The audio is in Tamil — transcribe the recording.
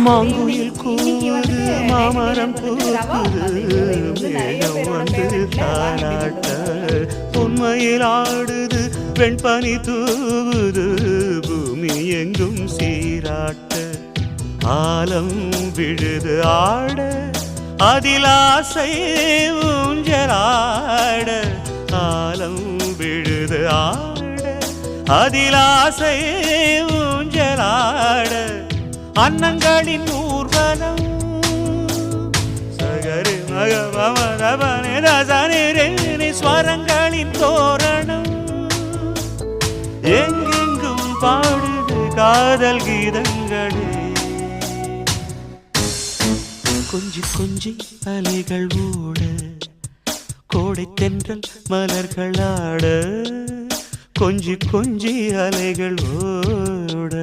மாங்குயில் கூது மாமரம் பூக்குது மேகம் வந்து தாராட்ட உண்மையில் ஆடுது வெண்பனி தூவுது பூமி எங்கும் சீராட்ட ஆலம் விழுது ஆட அதில் ஆசை ஊஞ்சலாட ஆலம் விழுது ஆட அதில் ஆசை ஊஞ்சலாட அன்னங்களின் ஊர்வலம் சகரி மகமரபனி ஸ்வரங்களின் தோரணம் எங்கெங்கும் பாடுது காதல் கீதங்களே கொஞ்சி கொஞ்சி அலைகள் ஓட கோடை தென்றல் மலர்கள் ஆட கொஞ்சி கொஞ்சி அலைகள் ஓட